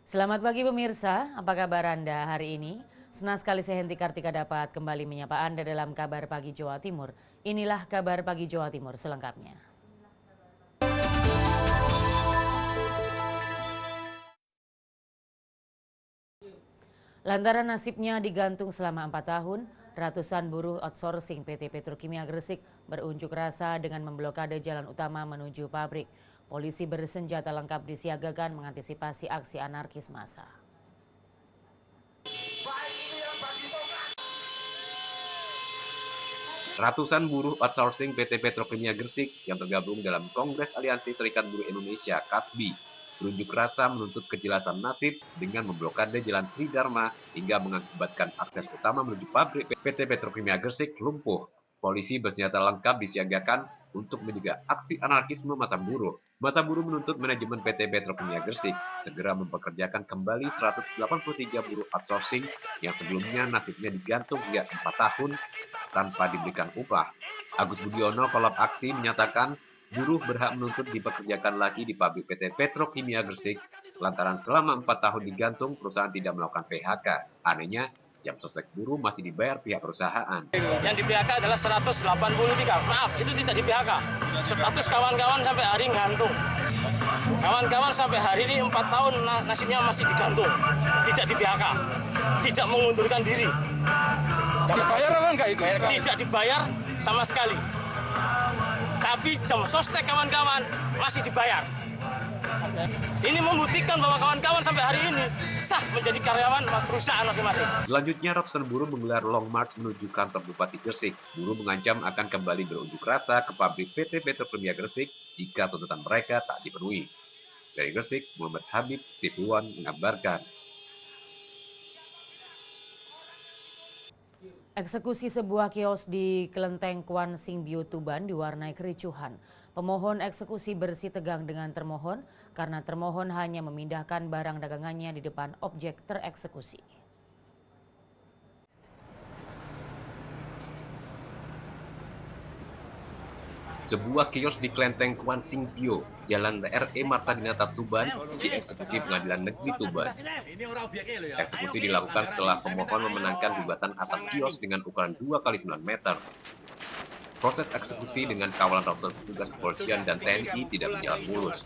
Selamat pagi pemirsa, apa kabar Anda hari ini? Senang sekali saya Henti Kartika dapat kembali menyapa Anda dalam Kabar Pagi Jawa Timur. Inilah Kabar Pagi Jawa Timur selengkapnya. Lantaran nasibnya digantung selama 4 tahun, ratusan buruh outsourcing PT Petrokimia Gresik berunjuk rasa dengan memblokade jalan utama menuju pabrik. Polisi bersenjata lengkap disiagakan mengantisipasi aksi anarkis massa. Ratusan buruh outsourcing PT Petrokimia Gresik yang tergabung dalam Kongres Aliansi Serikat Buruh Indonesia (KASBI) berunjuk rasa menuntut kejelasan nasib dengan memblokade Jalan Tridharma hingga mengakibatkan akses utama menuju pabrik PT Petrokimia Gresik lumpuh. Polisi bersenjata lengkap disiagakan untuk mencegah aksi anarkisme massa buruh. Massa buruh menuntut manajemen PT Petrokimia Gresik segera mempekerjakan kembali 183 buruh outsourcing yang sebelumnya nasibnya digantung hingga 4 tahun tanpa diberikan upah. Agus Budiono, kolab aksi, menyatakan buruh berhak menuntut dipekerjakan lagi di pabrik PT Petrokimia Gresik lantaran selama 4 tahun digantung perusahaan tidak melakukan PHK. Anehnya, jam sostek buruh masih dibayar pihak perusahaan. Yang di PHK adalah 183. Maaf, itu tidak di PHK. Status kawan-kawan sampai hari gantung. Kawan-kawan sampai hari ini 4 tahun nasibnya masih digantung. Tidak di PHK. Tidak mengundurkan diri. Dibayar apa enggak itu? Tidak dibayar sama sekali. Tapi jam sostek kawan-kawan masih dibayar. Ini membuktikan bahwa kawan-kawan sampai hari ini sah menjadi karyawan perusahaan masing-masing. Selanjutnya, ratusan buruh menggelar long march menuju kantor Bupati Gresik. Buruh mengancam akan kembali berunjuk rasa ke pabrik PT Petrokimia Gresik jika tuntutan mereka tak dipenuhi. Dari Gresik, Muhammad Habib, TV1 mengabarkan. Eksekusi sebuah kios di Kelenteng Kwan Singbio Tuban diwarnai kericuhan. Pemohon eksekusi bersih tegang dengan termohon karena termohon hanya memindahkan barang dagangannya di depan objek tereksekusi. Sebuah kios di Kelenteng Kwan Singbio, Jalan R.E. Marta Dinata Tuban, dieksekusi Pengadilan Negeri Tuban. Eksekusi dilakukan setelah pemohon memenangkan gugatan atap kios dengan ukuran 2 x 9 meter. Proses eksekusi dengan kawalan ratusan petugas kepolisian dan TNI tidak berjalan mulus.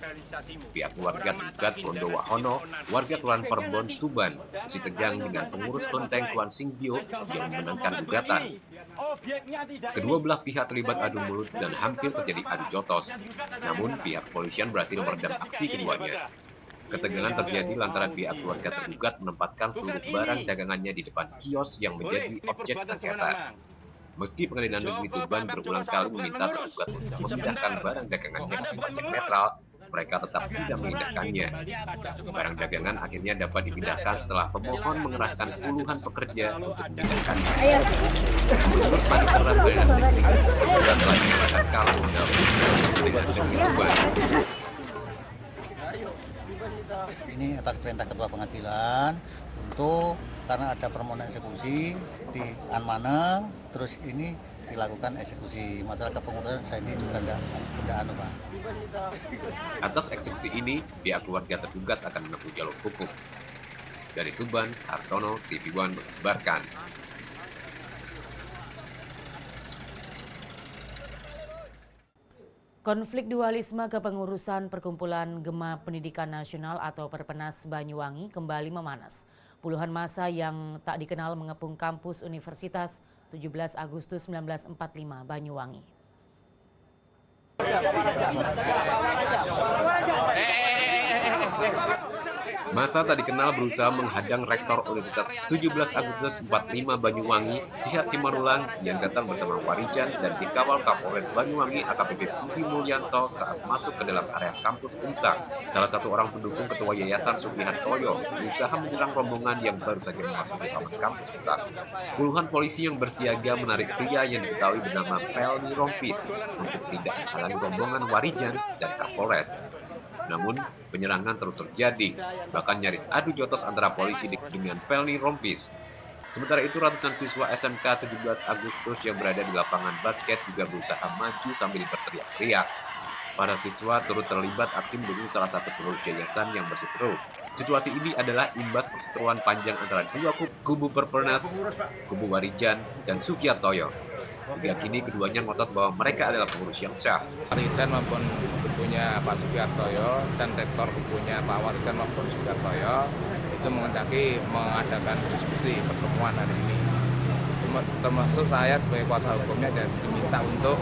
Pihak keluarga tergugat Pondo Wahono, warga Kelurahan Perbon, Tuban, masih tegang dengan pengurus Kelenteng Kwan Singbio yang memenangkan gugatan. Kedua belah pihak terlibat adu mulut dan hampir terjadi adu jotos. Namun pihak kepolisian berhasil meredam aksi keduanya. Ketegangan terjadi lantaran pihak keluarga tergugat menempatkan seluruh barang dagangannya di depan kios yang menjadi objek sengketa. Meski Pengadilan Negeri Tuban berulang kali meminta tergugat untuk memindahkan barang dagangannya ke objek netral, mereka tetap tidak memindahkannya. Barang dagangan akhirnya dapat dipindahkan setelah pemohon mengerahkan puluhan pekerja untuk memindahkannya. Menurut Panitia Pengadilan Negeri, tergugat telah menyatakan kalah dalam Pengadilan Negeri Tuban. Ini atas perintah Ketua Pengadilan untuk karena ada permohonan eksekusi di Anmaneng, terus ini dilakukan eksekusi. Masalah kepengurusan saya ini juga tidak anu, Pak. Atas eksekusi ini, pihak keluarga tergugat akan menempuh jalur hukum. Dari Tuban, Hartono, TV1 mengabarkan. Konflik dualisme kepengurusan Perkumpulan Gema Pendidikan Nasional atau Perpenas Banyuwangi kembali memanas. Puluhan massa yang tak dikenal mengepung kampus Universitas 17 Agustus 1945 Banyuwangi. Massa tak dikenal berusaha menghadang Rektor Universitas 17 Agustus 45 Banyuwangi, Cihat Simarulang, yang datang bersama Warijan dan dikawal Kapolres Banyuwangi AKBP Budi Mulyanto saat masuk ke dalam area kampus Unsar. Salah satu orang pendukung Ketua Yayasan Sugihan Toyo berusaha menyerang rombongan yang baru saja memasuki taman kampus Unsar. Puluhan polisi yang bersiaga menarik pria yang diketahui bernama Pelni Rompis untuk tidak menghalangi rombongan Warijan dan Kapolres. Namun, penyerangan terus terjadi, bahkan nyaris adu jotos antara polisi dengan Pelni Rompis. Sementara itu, ratusan siswa SMK 17 Agustus yang berada di lapangan basket juga berusaha maju sambil berteriak-teriak. Para siswa turut terlibat aksi mendukung salah satu pengurus yayasan yang berseteru. Situasi ini adalah imbas perseteruan panjang antara dua kubu Perpenas, kubu Warijan, dan Sugiartoyo. Hingga kini keduanya ngotot bahwa mereka adalah pengurus yang sah. Warijan maupun kubunya Pak Sugiartoyo dan rektor kubunya Pak Warijan maupun Sugiartoyo itu mengendaki mengadakan diskusi pertemuan hari ini. Termasuk saya sebagai kuasa hukumnya dan diminta untuk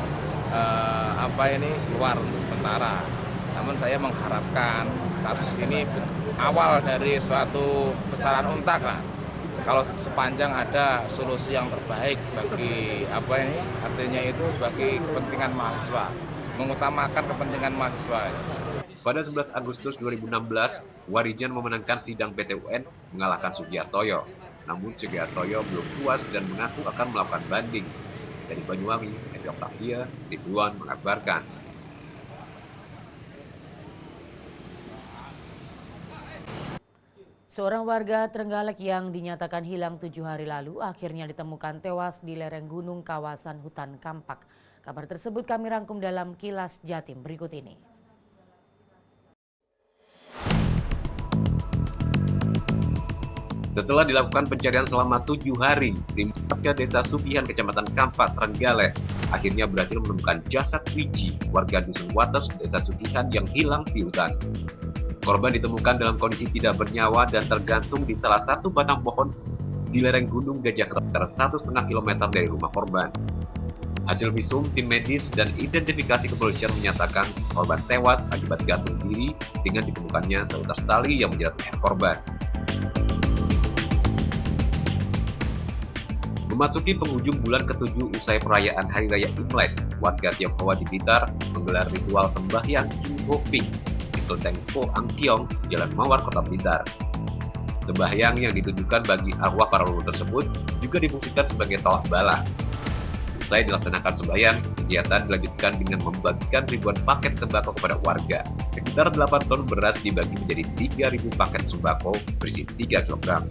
keluar untuk sementara. Namun saya mengharapkan kasus ini awal dari suatu besaran untak lah. Kalau sepanjang ada solusi yang terbaik bagi artinya itu bagi kepentingan mahasiswa, mengutamakan kepentingan mahasiswa. Pada 11 Agustus 2016, Warijan memenangkan sidang PT UN mengalahkan Sugiartoyo. Namun Sugiartoyo belum puas dan mengaku akan melakukan banding. Dari Banyuwangi, Edi Oktavia, Ridwan mengabarkan. Seorang warga Trenggalek yang dinyatakan hilang 7 hari lalu akhirnya ditemukan tewas di lereng gunung kawasan hutan Kampak. Kabar tersebut kami rangkum dalam Kilas Jatim berikut ini. Setelah dilakukan pencarian selama 7 hari, tim warga Desa Sugihan, Kecamatan Kampak, Trenggalek, akhirnya berhasil menemukan jasad Wiji, warga Dusun Wates, Desa Sugihan yang hilang di hutan. Korban ditemukan dalam kondisi tidak bernyawa dan tergantung di salah satu batang pohon di lereng Gunung Gajah Keter 1,5 km dari rumah korban. Hasil visum tim medis dan identifikasi kepolisian menyatakan korban tewas akibat gantung diri dengan ditemukannya seutas tali yang menjerat leher korban. Memasuki penghujung bulan ke-7 usai perayaan Hari Raya Imlek, warga Tionghoa di Blitar menggelar ritual sembahyang Kim Ho Ping Kelenteng Po Angkiong, Jalan Mawar, Kota Blitar. Sembahyang yang ditujukan bagi arwah para leluhur tersebut juga difungsikan sebagai tolak bala. Usai dilaksanakan sembahyang, kegiatan dilanjutkan dengan membagikan ribuan paket sembako kepada warga. Sekitar 8 ton beras dibagi menjadi 3.000 paket sembako berisi 3 kg.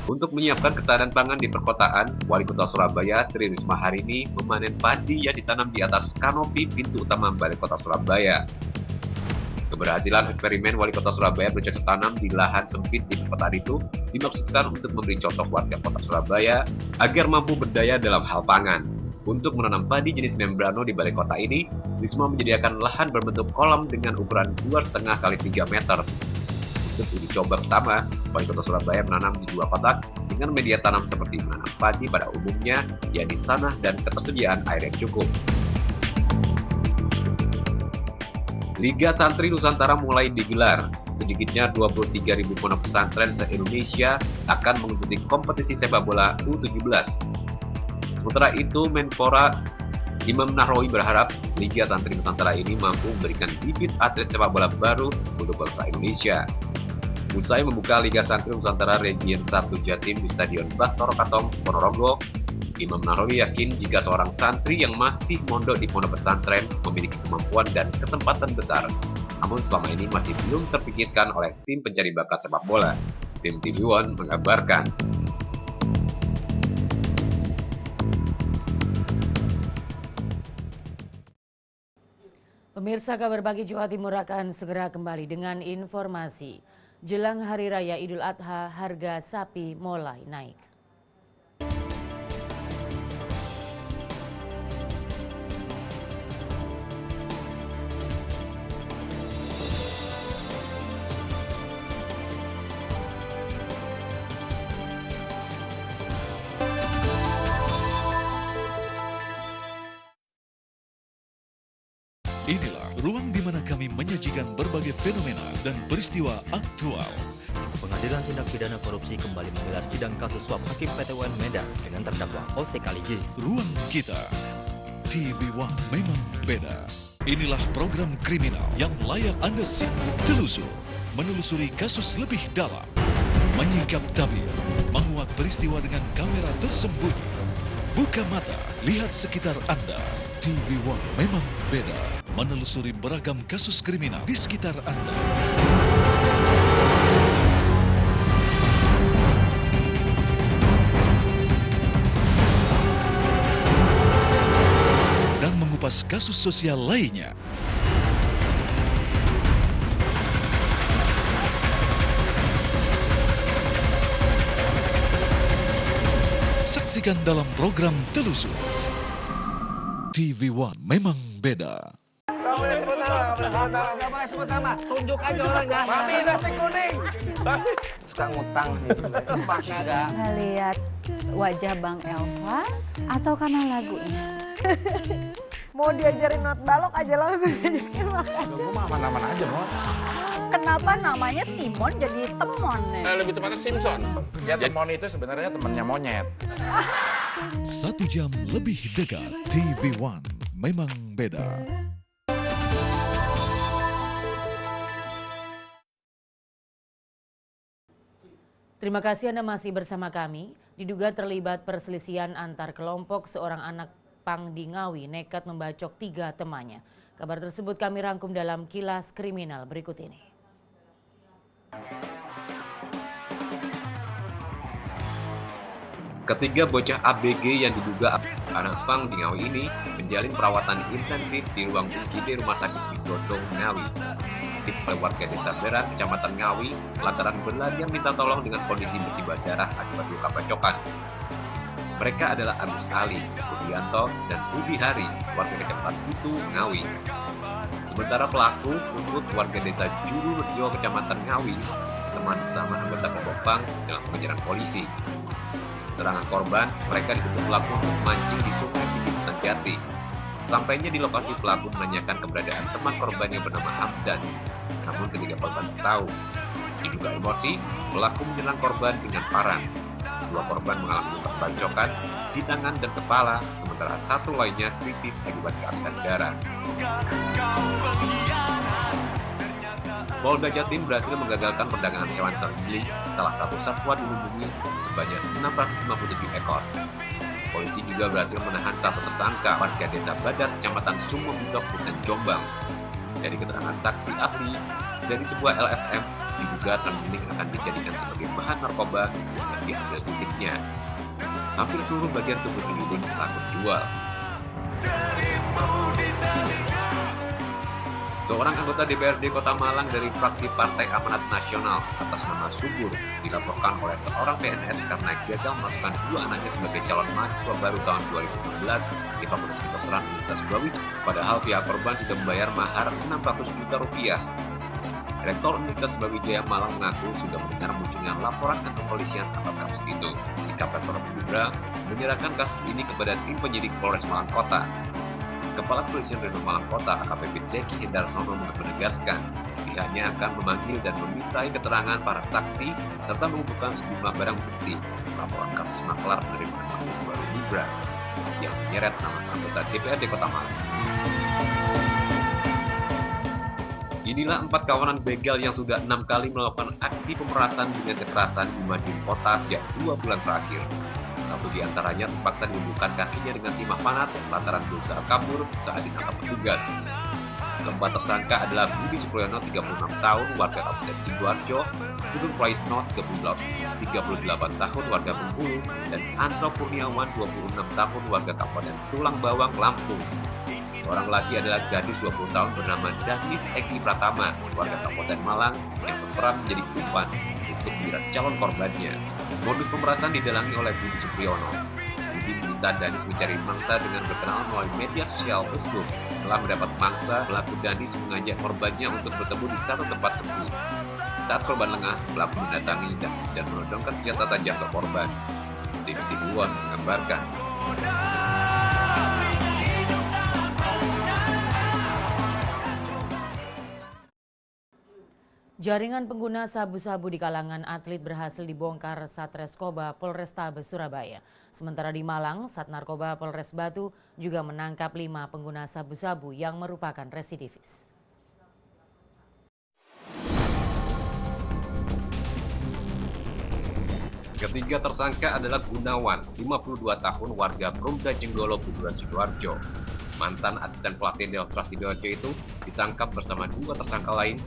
Untuk menyiapkan ketahanan pangan di perkotaan, Wali Kota Surabaya Tri Risma hari ini memanen padi yang ditanam di atas kanopi pintu utama Balai Kota Surabaya. Keberhasilan eksperimen Wali Kota Surabaya bercocok tanam di lahan sempit di perkotaan itu dimaksudkan untuk memberi contoh warga Kota Surabaya agar mampu berdaya dalam hal pangan. Untuk menanam padi jenis membrano di Balai Kota ini, Risma menyediakan lahan berbentuk kolam dengan ukuran 2,5 x 3 meter. Untuk uji coba pertama, Wali Kota Surabaya menanam di 2 kotak dengan media tanam seperti menanam padi pada umumnya, yakni tanah dan ketersediaan air yang cukup. Liga Santri Nusantara mulai digelar. Sedikitnya 23.000 pondok pesantren se-Indonesia akan mengikuti kompetisi sepak bola U17. Sementara itu, Menpora Imam Nahrawi berharap Liga Santri Nusantara ini mampu memberikan bibit atlet sepak bola baru untuk bangsa Indonesia. Usai membuka Liga Santri Nusantara Region 1 Jatim di Stadion Baktoro Katong, Ponorogo, Imam Nahrawi yakin jika seorang santri yang masih mondok di pondok pesantren memiliki kemampuan dan kesempatan besar, namun selama ini masih belum terpikirkan oleh tim pencari bakat sepak bola. Tim TV One mengabarkan. Pemirsa, Kabar Pagi Jawa Timur akan segera kembali dengan informasi. Jelang Hari Raya Idul Adha, harga sapi mulai naik. Inilah ruang di mana kami menyajikan berbagai fenomena dan peristiwa aktual. Pengadilan Tindak Pidana Korupsi kembali menggelar sidang kasus suap Hakim PT UN Medan dengan terdakwa Ose Kaligis. Ruang kita, TV One memang beda. Inilah program kriminal yang layak Anda telusur, menelusuri kasus lebih dalam, menyingkap tabir, menguak peristiwa dengan kamera tersembunyi. Buka mata, lihat sekitar Anda. TV One memang beda, menelusuri beragam kasus kriminal di sekitar Anda. Dan mengupas mengulas kasus sosial lainnya. Saksikan dalam program Telusur. TV One memang beda. Gak boleh sebut nama, tunjuk aja orangnya. Mami nasi kuning. Suka ngutang gitu. Ngeliat wajah Bang Elva atau karena lagunya? Mau diajarin not balok aja langsung ajakin makan. Gue mah aman-aman aja, Mo. Kenapa namanya Simon jadi Temon? Lebih tepatnya Simpson. Ya, Temon itu sebenarnya temannya monyet. 1 jam lebih dekat. TV One memang beda. Terima kasih Anda masih bersama kami. Diduga terlibat perselisihan antar kelompok, seorang anak pang di Ngawi nekat membacok 3 temannya. Kabar tersebut kami rangkum dalam Kilas Kriminal berikut ini. Ketiga bocah ABG yang diduga anak pang di Ngawi ini menjalin perawatan intensif di ruang UGD Rumah Sakit Widodong Ngawi. Oleh warga desa Beran, Kecamatan Ngawi, lantaran berlarian minta tolong dengan kondisi bersimbah darah akibat luka bacokan. Mereka adalah Agus Ali, Budianto, dan Budi Hari, warga Kecamatan itu Ngawi. Sementara pelaku menurut warga desa Juru Rejo, Kecamatan Ngawi, teman sama anggota kelompok dalam pengejaran polisi. Keterangan korban, mereka dituduh pelaku untuk mancing di sungai Bukit Sanjati. Sampainya di lokasi, pelaku menanyakan keberadaan teman korban yang bernama Hamdan. Namun ketika korban tahu, diduga emosi, pelaku menyerang korban dengan parang. 2 korban mengalami luka bacokan di tangan dan kepala, sementara 1 lainnya kritis akibat kehabisan darah. Polda Jatim berhasil menggagalkan perdagangan hewan terselit, salah satu satwa dilindungi sebanyak 657 ekor. Polisi juga berhasil menahan 1 tersangka warga desa Badar, Kecamatan Sumobidok, dan Jombang. Dari keterangan saksi ahli dari sebuah LSM, diduga terenggiling akan dijadikan sebagai bahan narkoba dan diambil titiknya. Hampir seluruh bagian tubuh terenggiling laku dijual. Seorang anggota DPRD Kota Malang dari fraksi Partai Amanat Nasional atas nama Subur dilaporkan oleh seorang PNS karena gagal memasukkan 2 anaknya sebagai calon mahasiswa baru tahun 2016 di Fakultas Kedokteran Universitas Brawijaya. Padahal pihak korban sudah membayar mahar 600 juta rupiah. Rektor Universitas Brawijaya Malang mengaku sudah mendengar munculnya laporan ke kepolisian atas kasus itu. Jika Rektor Budha menyerahkan kasus ini kepada tim penyidik Polres Malang Kota. Kepala Kepolisian Resor Malang Kota AKBP Deki Hendarsono menegaskan pihaknya akan memanggil dan memintai keterangan para saksi serta mengumpulkan sejumlah barang bukti laporan kasus maklar penerimaan mahasiswa baru Libra yang menyeret nama anggota DPRD Kota Malang. Inilah 4 kawanan begal yang sudah 6 kali melakukan aksi pemerasan dengan kekerasan di Madiun Kota sejak 2 bulan terakhir. 1 di antaranya terpaksa dilumpuhkan kakinya dengan timah panas lantaran berusaha kabur saat ditangkap petugas. Keempat tersangka adalah Budi Supriyono, 36 tahun, warga Kabupaten Sidoarjo, Gunung Praitno, 38 tahun, warga Bengkulu, dan Anto Kurniawan, 26 tahun, warga Kabupaten Tulang Bawang, Lampung. Seorang lagi adalah gadis 20 tahun bernama Danis Eki Pratama, warga Kabupaten Malang, yang berperan menjadi umpan untuk menjerat calon korbannya. Modus pemerasan didalangi oleh Budi Supriyono. Budi meminta Danis mencari mangsa dengan berkenalan melalui media sosial Facebook. Setelah mendapat mangsa, pelaku Danis mengajak korbannya untuk bertemu di satu tempat sepi. Saat korban lengah, pelaku mendatangi dan menodongkan senjata tajam ke korban. TV One menggambarkan. Jaringan pengguna sabu-sabu di kalangan atlet berhasil dibongkar Satreskoba Polrestabes Surabaya. Sementara di Malang, Satnarkoba Polres Batu juga menangkap 5 pengguna sabu-sabu yang merupakan residivis. Ketiga tersangka adalah Gunawan, 52 tahun, warga Perumda Jenggolo, Buduran Sidoarjo. Mantan asisten pelatih Delta Sidoarjo itu ditangkap bersama 2 tersangka lain,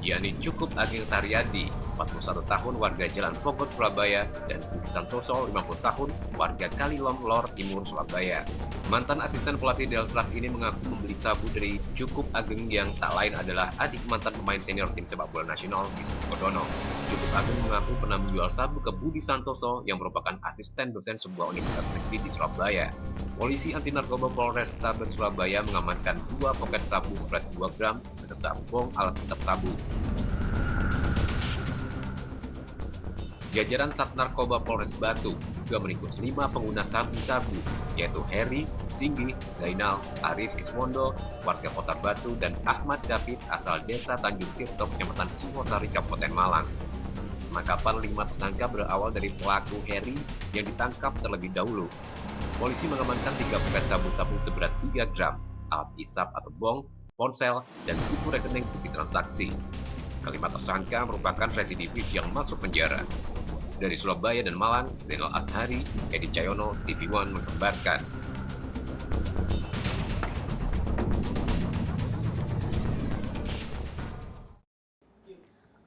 yakni Cukup Ageng Saryadi, 41 tahun warga Jalan Pogot, Surabaya, dan Budi Santoso, 50 tahun warga Kalilom, Lor Timur, Surabaya. Mantan asisten pelatih Delfras ini mengaku membeli sabu dari Cukup Ageng yang tak lain adalah adik mantan pemain senior tim sepak bola nasional Wisnu Kodono. Cukup Ageng mengaku pernah menjual sabu ke Budi Santoso yang merupakan asisten dosen sebuah universitas negeri di Surabaya. Polisi anti narkoba Polrestabes Surabaya mengamankan 2 poket sabu seberat 2 gram beserta bong alat hisap sabu. Jajaran Sat Narkoba Polres Batu juga meringkus 5 pengguna sabu-sabu, yaitu Heri, Singgi, Zainal, Arif Iswondo, warga Kota Batu, dan Ahmad David asal Desa Tanjung Tirto, Kecamatan Singosari, Kabupaten Malang. Penangkapan 5 tersangka berawal dari pelaku Heri yang ditangkap terlebih dahulu. Polisi mengamankan 3 poket sabu-sabu seberat 3 gram, alat hisap atau bong, ponsel, dan buku rekening bukti transaksi. Kelima tersangka merupakan residivis yang masuk penjara. Dari Surabaya dan Malang, Zainal Azhari, Edi Cahyono, TV One mengabarkan.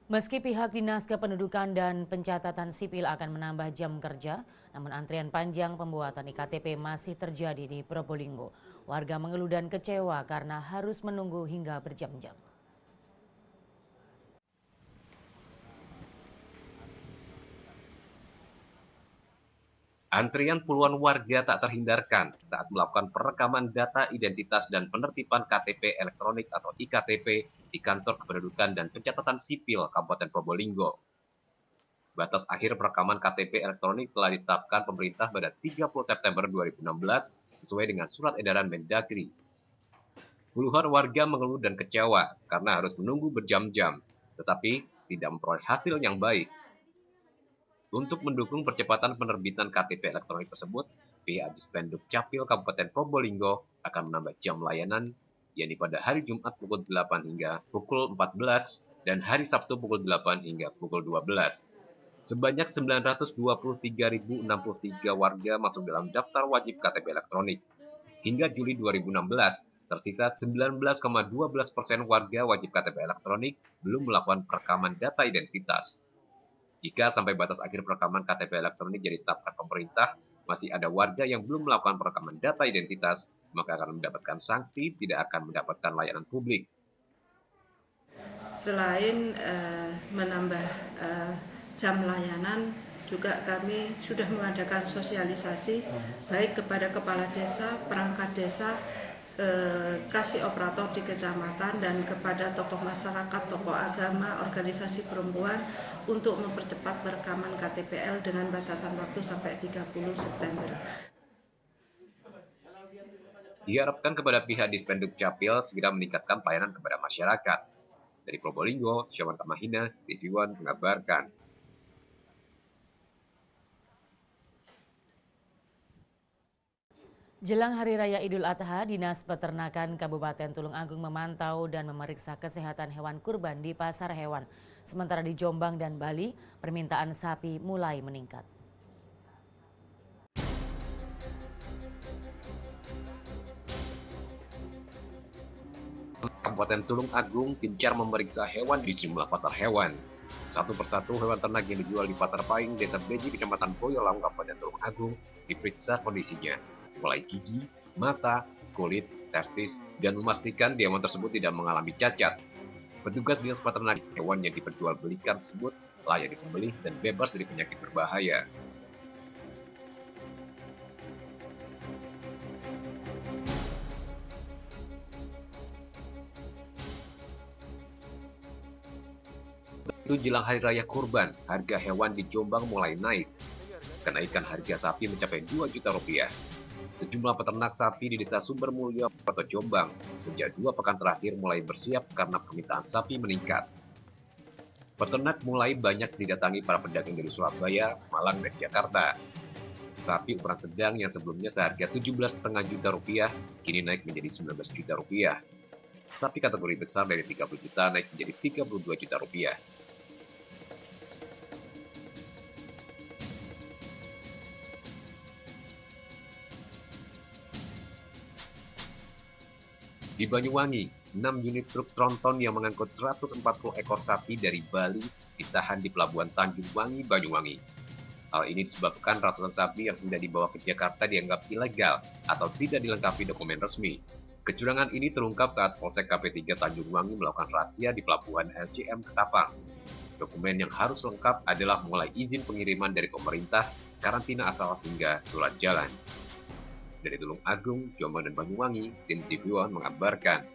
Meski pihak Dinas Kependudukan dan Pencatatan Sipil akan menambah jam kerja, namun antrian panjang pembuatan IKTP masih terjadi di Probolinggo. Warga mengeluh dan kecewa karena harus menunggu hingga berjam-jam. Antrian puluhan warga tak terhindarkan saat melakukan perekaman data identitas dan penertiban KTP elektronik atau IKTP di Kantor Kependudukan dan Pencatatan Sipil Kabupaten Probolinggo. Batas akhir perekaman KTP elektronik telah ditetapkan pemerintah pada 30 September 2016 sesuai dengan surat edaran Mendagri. Puluhan warga mengeluh dan kecewa karena harus menunggu berjam-jam, tetapi tidak memperoleh hasil yang baik. Untuk mendukung percepatan penerbitan KTP elektronik tersebut, pihak Dispenduk Capil Kabupaten Probolinggo akan menambah jam layanan, yakni pada hari Jumat pukul 8 hingga pukul 14 dan hari Sabtu pukul 8 hingga pukul 12. Sebanyak 923.063 warga masuk dalam daftar wajib KTP elektronik. Hingga Juli 2016, tersisa 19,12% warga wajib KTP elektronik belum melakukan perekaman data identitas. Jika sampai batas akhir perekaman KTP elektronik jadi ditetapkan pemerintah, masih ada warga yang belum melakukan perekaman data identitas, maka akan mendapatkan sanksi, tidak akan mendapatkan layanan publik. Selain menambah jam layanan, juga kami sudah mengadakan sosialisasi baik kepada kepala desa, perangkat desa, kasih operator di kecamatan, dan kepada tokoh masyarakat, tokoh agama, organisasi perempuan untuk mempercepat perekaman KTPL dengan batasan waktu sampai 30 September. Diharapkan kepada pihak Dispenduk Capil segera meningkatkan pelayanan kepada masyarakat. Dari Probolinggo, Syawan Kamahina, TV One mengabarkan. Jelang Hari Raya Idul Adha, Dinas Peternakan Kabupaten Tulung Agung memantau dan memeriksa kesehatan hewan kurban di pasar hewan. Sementara di Jombang dan Bali, permintaan sapi mulai meningkat. Kabupaten Tulung Agung gencar memeriksa hewan di sejumlah pasar hewan. Satu persatu hewan ternak yang dijual di Pasar Paing, Desa Beji, Kecamatan Boyolang, Kabupaten Tulung Agung diperiksa kondisinya, mulai gigi, mata, kulit, testis, dan memastikan hewan tersebut tidak mengalami cacat. Petugas Dinas Peternakan hewan yang diperjualbelikan tersebut layak disembelih dan bebas dari penyakit berbahaya. Itu jelang Hari Raya Kurban, harga hewan di Jombang mulai naik. Kenaikan harga sapi mencapai 2 juta rupiah. Sejumlah peternak sapi di Desa Sumbermulyo, Kota Jombang, sejak 2 pekan terakhir mulai bersiap karena permintaan sapi meningkat. Peternak mulai banyak didatangi para pedagang dari Surabaya, Malang, dan Jakarta. Sapi ukuran sedang yang sebelumnya seharga 17,5 juta rupiah, kini naik menjadi 19 juta rupiah. Sapi kategori besar dari 30 juta naik menjadi 32 juta rupiah. Di Banyuwangi, 6 unit truk tronton yang mengangkut 140 ekor sapi dari Bali ditahan di Pelabuhan Tanjung Wangi, Banyuwangi. Hal ini disebabkan ratusan sapi yang hendak dibawa ke Jakarta dianggap ilegal atau tidak dilengkapi dokumen resmi. Kecurangan ini terungkap saat Polsek KP3 Tanjung Wangi melakukan razia di Pelabuhan LCM Ketapang. Dokumen yang harus lengkap adalah mulai izin pengiriman dari pemerintah, karantina asal hingga surat jalan. Dari Tulung Agung, Jombang dan Banyuwangi, tim TV One mengabarkan.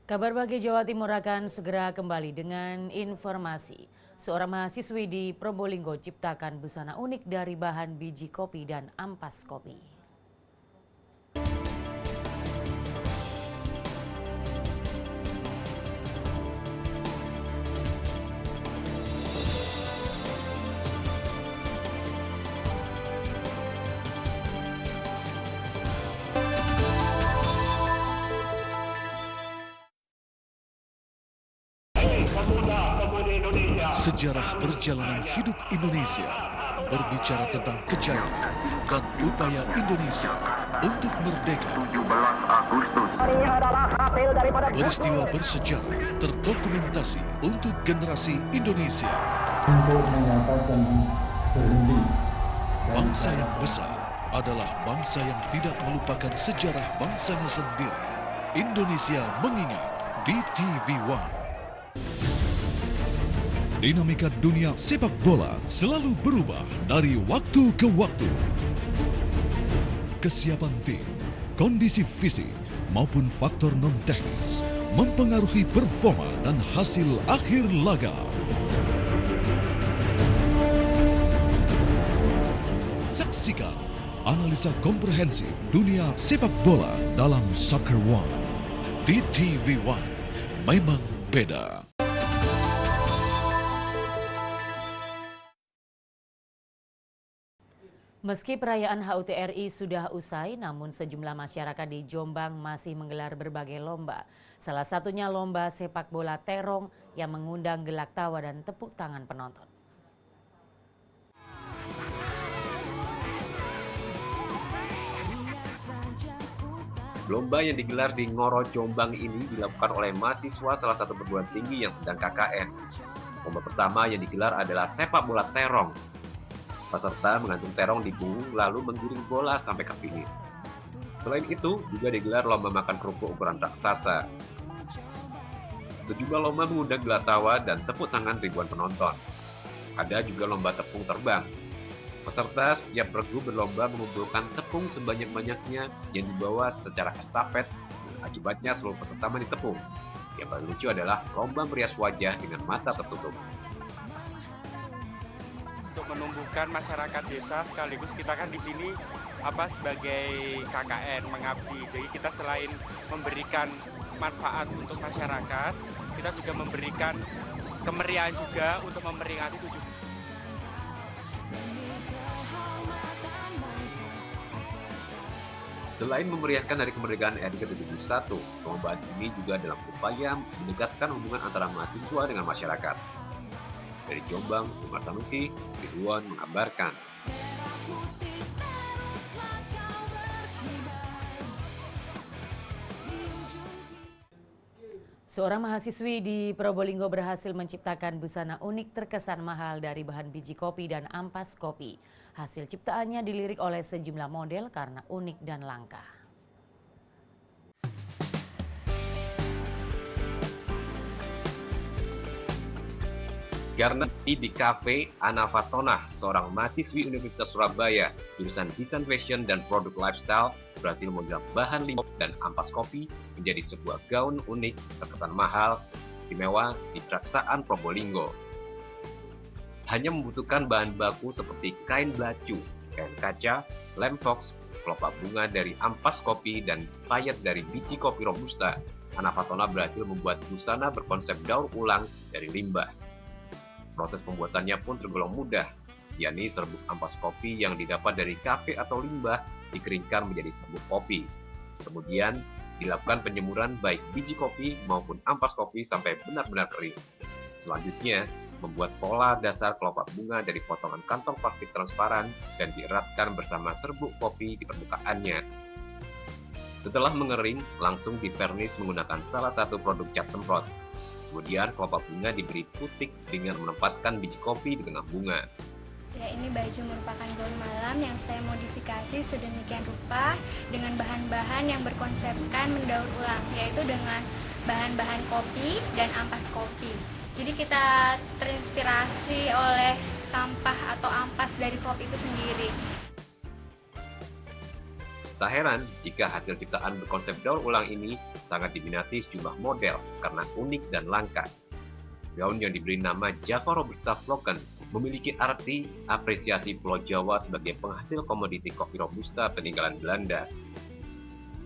Kabar Bahagia Jawa Timur akan segera kembali dengan informasi. Seorang mahasiswi di Probolinggo ciptakan busana unik dari bahan biji kopi dan ampas kopi. Sejarah perjalanan hidup Indonesia berbicara tentang kejayaan dan upaya Indonesia untuk merdeka. Peristiwa bersejarah terdokumentasi untuk generasi Indonesia. Bangsa yang besar adalah bangsa yang tidak melupakan sejarah bangsanya sendiri. Indonesia mengingat di TV One. Dinamika dunia sepak bola selalu berubah dari waktu ke waktu. Kesiapan tim, kondisi fisik, maupun faktor non-teknis mempengaruhi performa dan hasil akhir laga. Saksikan analisa komprehensif dunia sepak bola dalam Soccer One. Di TV One, memang beda. Meski perayaan HUT RI sudah usai, namun sejumlah masyarakat di Jombang masih menggelar berbagai lomba. Salah satunya lomba sepak bola terong yang mengundang gelak tawa dan tepuk tangan penonton. Lomba yang digelar di Ngoro, Jombang ini dilakukan oleh mahasiswa salah satu perguruan tinggi yang sedang KKN. Lomba pertama yang digelar adalah sepak bola terong. Peserta menggantung terong di punggung lalu menggiring bola sampai ke finish. Selain itu, juga digelar lomba makan kerupuk ukuran raksasa. Sejumlah lomba mengundang gelak tawa dan tepuk tangan ribuan penonton. Ada juga lomba tepung terbang. Peserta setiap regu berlomba mengumpulkan tepung sebanyak-banyaknya yang dibawa secara estafet. Akibatnya seluruh peserta ditepung. Yang paling lucu adalah lomba merias wajah dengan mata tertutup. Untuk menumbuhkan masyarakat desa, sekaligus kita kan di sini sebagai KKN mengabdi. Jadi kita selain memberikan manfaat untuk masyarakat, kita juga memberikan kemeriahan juga untuk memperingati 7. Selain memeriahkan Hari Kemerdekaan RI ke-71, perlombaan ini juga dalam upaya mendekatkan hubungan antara mahasiswa dengan masyarakat. Dari Jombang, Umar Sanusi, Ridwan mengabarkan. Seorang mahasiswi di Probolinggo berhasil menciptakan busana unik terkesan mahal dari bahan biji kopi dan ampas kopi. Hasil ciptaannya dilirik oleh sejumlah model karena unik dan langka. Karena di kafe Ana Fatona, seorang mahasiswi Universitas Surabaya, jurusan Desain Fashion dan Produk Lifestyle, berhasil mengubah bahan limbah dan ampas kopi menjadi sebuah gaun unik terkesan mahal, istimewa di Traksaan Probolinggo. Hanya membutuhkan bahan baku seperti kain belacu, kain kaca, lem fox, kelopak bunga dari ampas kopi, dan payet dari biji kopi robusta. Ana Fatona berhasil membuat busana berkonsep daur ulang dari limbah. Proses pembuatannya pun tergolong mudah, yakni serbuk ampas kopi yang didapat dari kafe atau limbah dikeringkan menjadi serbuk kopi. Kemudian dilakukan penjemuran baik biji kopi maupun ampas kopi sampai benar-benar kering. Selanjutnya, membuat pola dasar kelopak bunga dari potongan kantong plastik transparan dan dieratkan bersama serbuk kopi di permukaannya. Setelah mengering, langsung divernis menggunakan salah satu produk cat semprot. Kemudian kelopak bunga diberi putik dengan menempatkan biji kopi di tengah bunga. Ya, ini baju merupakan gaun malam yang saya modifikasi sedemikian rupa dengan bahan-bahan yang berkonsepkan mendaur ulang, yaitu dengan bahan-bahan kopi dan ampas kopi. Jadi kita terinspirasi oleh sampah atau ampas dari kopi itu sendiri. Tak heran jika hasil ciptaan berkonsep daur ulang ini sangat diminati sejumlah model karena unik dan langka. Gaun yang diberi nama Java Robusta Flocken memiliki arti apresiasi Pulau Jawa sebagai penghasil komoditi kopi Robusta peninggalan Belanda.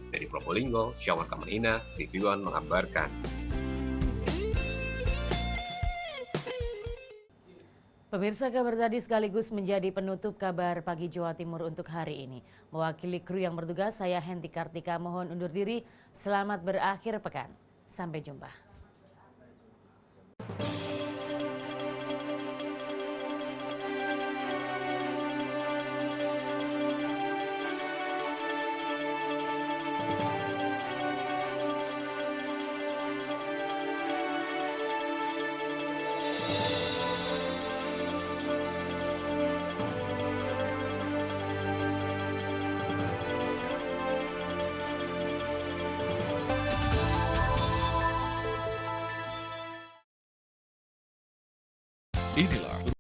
Dari Probolinggo, Syawan Kamarina, TV One mengabarkan. Pemirsa, kabar tadi sekaligus menjadi penutup kabar pagi Jawa Timur untuk hari ini. Mewakili kru yang bertugas, saya Henti Kartika mohon undur diri. Selamat berakhir pekan. Sampai jumpa. Inilah